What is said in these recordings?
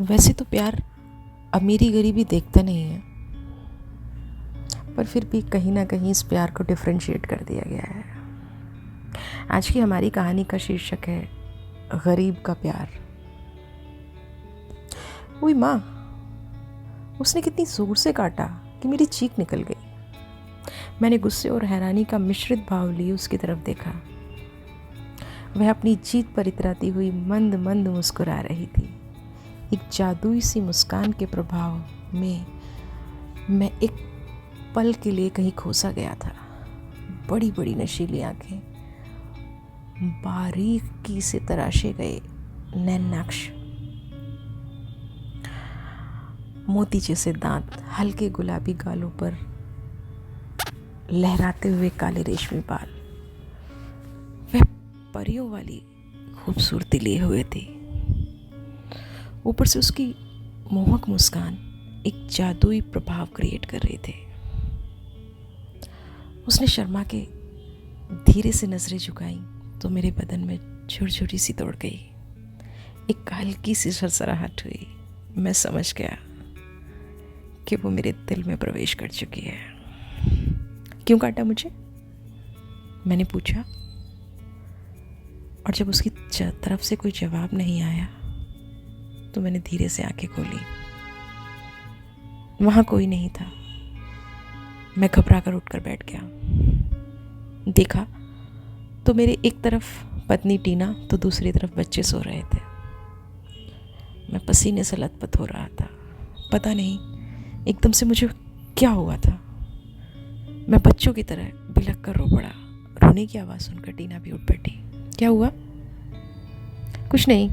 वैसे तो प्यार अमीरी गरीबी देखता नहीं है, पर फिर भी कहीं ना कहीं इस प्यार को डिफरेंशिएट कर दिया गया है। आज की हमारी कहानी का शीर्षक है गरीब का प्यार। ओए माँ, उसने कितनी जोर से काटा कि मेरी चीख निकल गई। मैंने गुस्से और हैरानी का मिश्रित भाव लिए उसकी तरफ देखा। वह अपनी जीत पर इतराती हुई मंद मंद मुस्कुरा रही थी। एक जादुई सी मुस्कान के प्रभाव में मैं एक पल के लिए कहीं खोसा गया था। बड़ी बड़ी नशीली आंखें, बारीकी से तराशे गए नैनाक्ष, मोती जैसे दांत, हल्के गुलाबी गालों पर लहराते हुए काले रेशमी बाल। वह परियों वाली खूबसूरती लिए हुए थी। ऊपर से उसकी मोहक मुस्कान एक जादुई प्रभाव क्रिएट कर रही थी। उसने शर्मा के धीरे से नजरें झुकाई तो मेरे बदन में छोटी सी दौड़ गई। एक हल्की सी सरसराहट हुई। मैं समझ गया कि वो मेरे दिल में प्रवेश कर चुकी है। क्यों काटा मुझे? मैंने पूछा, और जब उसकी तरफ से कोई जवाब नहीं आया तो मैंने धीरे से आंखें खोली। वहां कोई नहीं था। मैं घबराकर उठकर बैठ गया। देखा तो मेरे एक तरफ पत्नी टीना तो दूसरी तरफ बच्चे सो रहे थे। मैं पसीने से लथपथ हो रहा था। पता नहीं एकदम से मुझे क्या हुआ था। मैं बच्चों की तरह बिलख कर रो पड़ा। रोने की आवाज़ सुनकर टीना भी उठ बैठी। क्या हुआ? कुछ नहीं,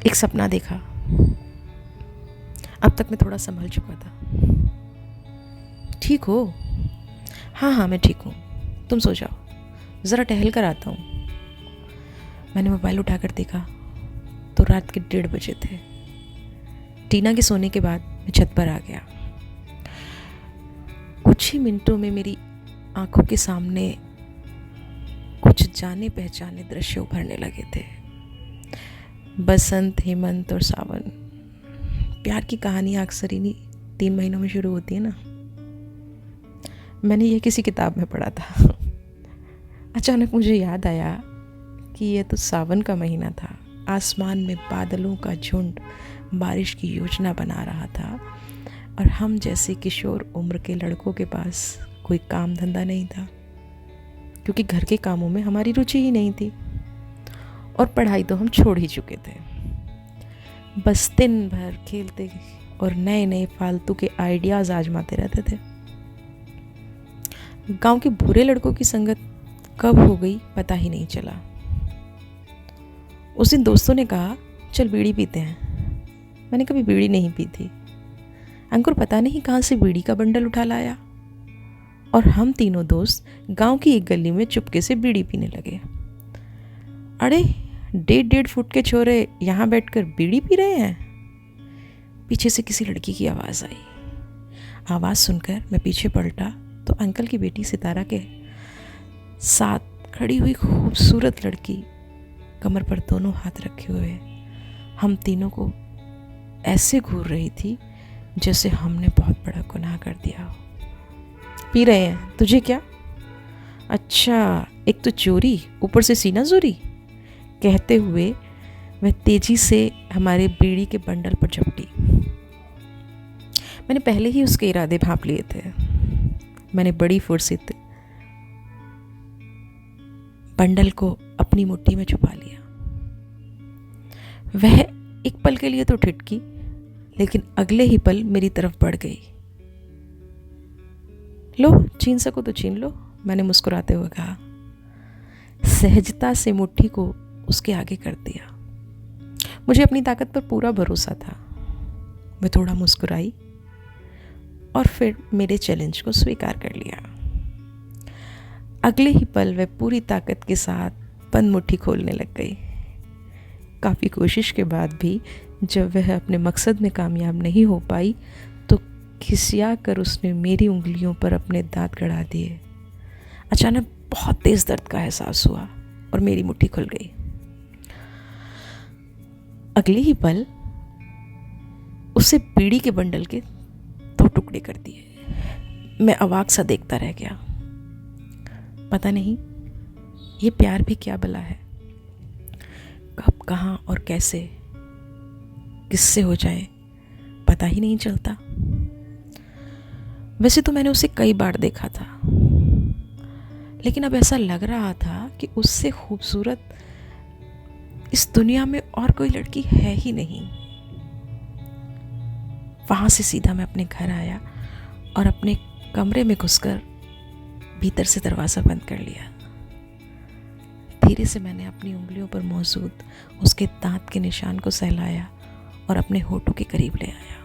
एक सपना देखा। अब तक मैं थोड़ा संभल चुका था। ठीक हो? हाँ, मैं ठीक हूँ। तुम सो जाओ, ज़रा टहल कर आता हूँ। मैंने मोबाइल उठाकर देखा तो रात के 1:30 बजे थे। टीना के सोने के बाद मैं छत पर आ गया। कुछ ही मिनटों में मेरी आंखों के सामने कुछ जाने पहचाने दृश्य उभरने लगे थे। बसंत, हेमंत और सावन। प्यार की कहानियाँ अक्सर इन्हीं 3 महीनों में शुरू होती है ना। मैंने यह किसी किताब में पढ़ा था। अचानक मुझे याद आया कि यह तो सावन का महीना था। आसमान में बादलों का झुंड बारिश की योजना बना रहा था और हम जैसे किशोर उम्र के लड़कों के पास कोई काम धंधा नहीं था, क्योंकि घर के कामों में हमारी रुचि ही नहीं थी और पढ़ाई तो हम छोड़ ही चुके थे। बस दिन भर खेलते और नए नए फालतू के आइडियाज़ आजमाते रहते थे। गांव के बुरे लड़कों की संगत कब हो गई पता ही नहीं चला। उस दिन दोस्तों ने कहा, चल बीड़ी पीते हैं। मैंने कभी बीड़ी नहीं पी थी। अंकुर पता नहीं कहाँ से बीड़ी का बंडल उठा लाया और हम तीनों दोस्त गांव की एक गली में चुपके से बीड़ी पीने लगे। अरे 1.5 फुट के छोरे यहाँ बैठकर बीड़ी पी रहे हैं। पीछे से किसी लड़की की आवाज़ आई। आवाज़ सुनकर मैं पीछे पलटा तो अंकल की बेटी सितारा के साथ खड़ी हुई खूबसूरत लड़की, कमर पर दोनों हाथ रखे हुए, हम तीनों को ऐसे घूर रही थी जैसे हमने बहुत बड़ा गुनाह कर दिया हो। पी रहे हैं, तुझे क्या? अच्छा, एक तो चोरी, ऊपर से सीना जोरी। कहते हुए वह तेजी से हमारे बीड़ी के बंडल पर झपटी। मैंने पहले ही उसके इरादे भांप लिए थे। मैंने बड़ी फुर्सत बंडल को अपनी मुट्ठी में छुपा लिया। वह एक पल के लिए तो ठिठकी, लेकिन अगले ही पल मेरी तरफ बढ़ गई। लो, छीन सको तो छीन लो, मैंने मुस्कुराते हुए कहा। सहजता से मुट्ठी को उसके आगे कर दिया। मुझे अपनी ताकत पर पूरा भरोसा था। मैं थोड़ा मुस्कुराई और फिर मेरे चैलेंज को स्वीकार कर लिया। अगले ही पल वह पूरी ताकत के साथ बंद मुट्ठी खोलने लग गई। काफ़ी कोशिश के बाद भी जब वह अपने मकसद में कामयाब नहीं हो पाई तो खिसिया कर उसने मेरी उंगलियों पर अपने दांत गड़ा दिए। अचानक बहुत तेज़ दर्द का एहसास हुआ और मेरी मुट्ठी खुल गई। अगले ही पल उसे बीड़ी के बंडल के 2 टुकड़े कर दिए। मैं अवाक सा देखता रह गया। पता नहीं ये प्यार भी क्या भला है, कब कहाँ और कैसे किससे हो जाए पता ही नहीं चलता। वैसे तो मैंने उसे कई बार देखा था, लेकिन अब ऐसा लग रहा था कि उससे खूबसूरत इस दुनिया में और कोई लड़की है ही नहीं। वहां से सीधा मैं अपने घर आया और अपने कमरे में घुसकर भीतर से दरवाज़ा बंद कर लिया। धीरे से मैंने अपनी उंगलियों पर मौजूद उसके दांत के निशान को सहलाया और अपने होठों के करीब ले आया।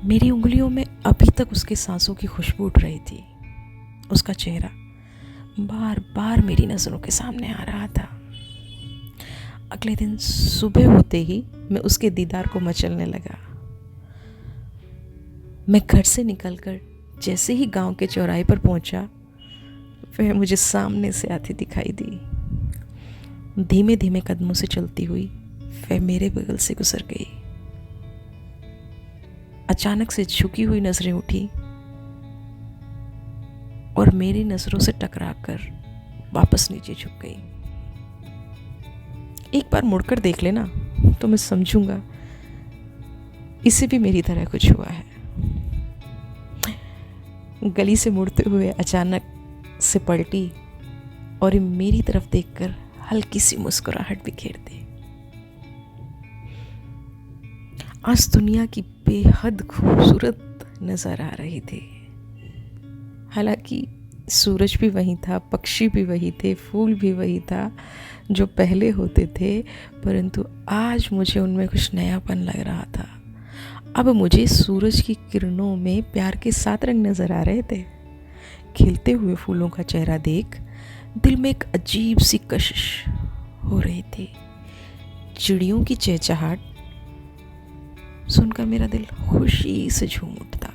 मेरी उंगलियों में अभी तक उसके सांसों की खुशबू उठ रही थी। उसका चेहरा बार बार मेरी नज़रों के सामने आ रहा था। अगले दिन सुबह होते ही मैं उसके दीदार को मचलने लगा। मैं घर से निकलकर जैसे ही गांव के चौराहे पर पहुंचा, वह मुझे सामने से आती दिखाई दी। धीमे धीमे कदमों से चलती हुई वह मेरे बगल से गुजर गई। अचानक से झुकी हुई नजरें उठी और मेरी नजरों से टकराकर वापस नीचे झुक गई। एक बार मुड़कर देख लेना तो मैं समझूंगा इसे भी मेरी तरह कुछ हुआ है। गली से मुड़ते हुए अचानक से पलटी और मेरी तरफ देखकर हल्की सी मुस्कुराहट बिखेर दी। आज दुनिया की बेहद खूबसूरत नजर आ रही थी। हालांकि सूरज भी वही था, पक्षी भी वही थे, फूल भी वही था जो पहले होते थे, परंतु आज मुझे उनमें कुछ नयापन लग रहा था। अब मुझे सूरज की किरणों में प्यार के 7 रंग नजर आ रहे थे। खिलते हुए फूलों का चेहरा देख दिल में एक अजीब सी कशिश हो रही थी। चिड़ियों की चहचहाट सुनकर मेरा दिल खुशी से झूम उठता।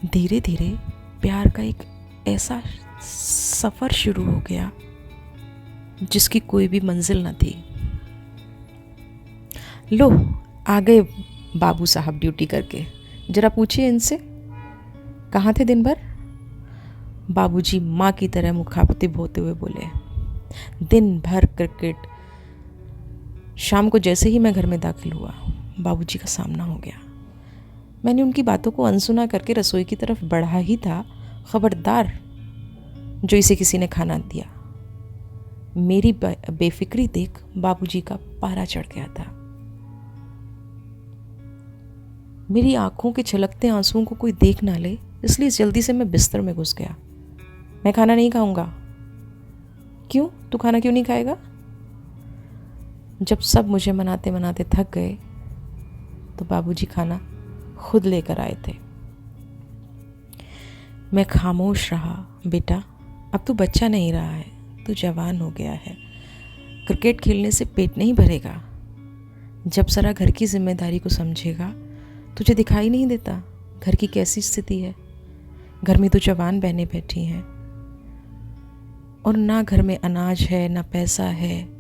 धीरे धीरे प्यार का एक ऐसा सफर शुरू हो गया जिसकी कोई भी मंजिल न थी। लो आ गए बाबू साहब ड्यूटी करके, जरा पूछिए इनसे कहाँ थे दिन भर। बाबूजी माँ की तरह मुखातिब होते हुए बोले। दिन भर क्रिकेट। शाम को जैसे ही मैं घर में दाखिल हुआ, बाबूजी का सामना हो गया। मैंने उनकी बातों को अनसुना करके रसोई की तरफ बढ़ा ही था, खबरदार जो इसे किसी ने खाना दिया। मेरी बेफिक्री देख बाबूजी का पारा चढ़ गया था। मेरी आंखों के छलकते आंसुओं को कोई देख ना ले, इसलिए जल्दी से मैं बिस्तर में घुस गया। मैं खाना नहीं खाऊंगा। क्यों? तू खाना क्यों नहीं खाएगा? जब सब मुझे मनाते मनाते थक गए तो बाबूजी खाना खुद लेकर आए थे। मैं खामोश रहा। बेटा, अब तू बच्चा नहीं रहा है, तू जवान हो गया है। क्रिकेट खेलने से पेट नहीं भरेगा। जब जरा घर की जिम्मेदारी को समझेगा, तुझे दिखाई नहीं देता घर की कैसी स्थिति है। घर में तो जवान बहनें बैठी हैं और ना घर में अनाज है ना पैसा है।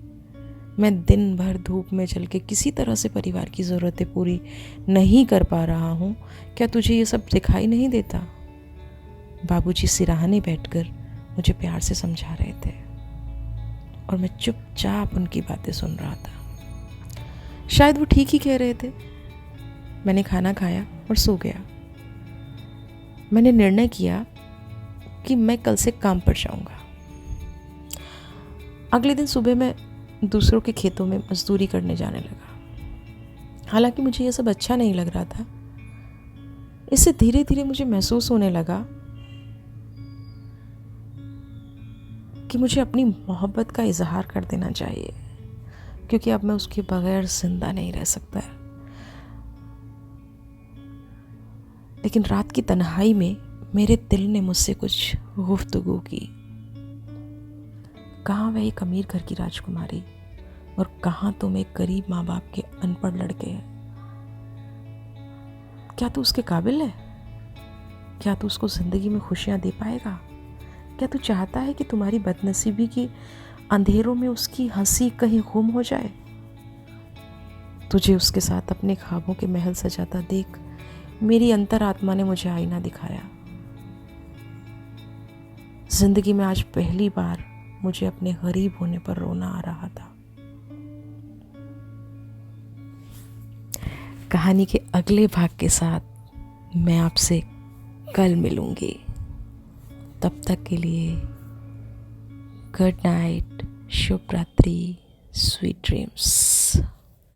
मैं दिन भर धूप में चल के किसी तरह से परिवार की ज़रूरतें पूरी नहीं कर पा रहा हूँ। क्या तुझे ये सब दिखाई नहीं देता? बाबूजी सिराहने बैठकर मुझे प्यार से समझा रहे थे और मैं चुपचाप उनकी बातें सुन रहा था। शायद वो ठीक ही कह रहे थे। मैंने खाना खाया और सो गया। मैंने निर्णय किया कि मैं कल से काम पर जाऊंगा। अगले दिन सुबह मैं दूसरों के खेतों में मजदूरी करने जाने लगा। हालांकि मुझे यह सब अच्छा नहीं लग रहा था। इससे धीरे धीरे मुझे महसूस होने लगा कि मुझे अपनी मोहब्बत का इजहार कर देना चाहिए, क्योंकि अब मैं उसके बगैर जिंदा नहीं रह सकता। लेकिन रात की तन्हाई में मेरे दिल ने मुझसे कुछ गुफ्तगू की। कहाँ वह एक अमीर घर की राजकुमारी और कहाँ तुम एक गरीब माँ बाप के अनपढ़ लड़के हैं। क्या तू उसके काबिल है? क्या तू उसको जिंदगी में खुशियाँ दे पाएगा? क्या तू चाहता है कि तुम्हारी बदनसीबी की अंधेरों में उसकी हंसी कहीं गुम हो जाए? तुझे उसके साथ अपने ख्वाबों के महल सजाता देख मेरी अंतरात्मा ने मुझे आईना दिखाया। जिंदगी में आज पहली बार मुझे अपने गरीब होने पर रोना आ रहा था। कहानी के अगले भाग के साथ मैं आपसे कल मिलूंगी। तब तक के लिए गुड नाइट, शुभ रात्रि, स्वीट ड्रीम्स।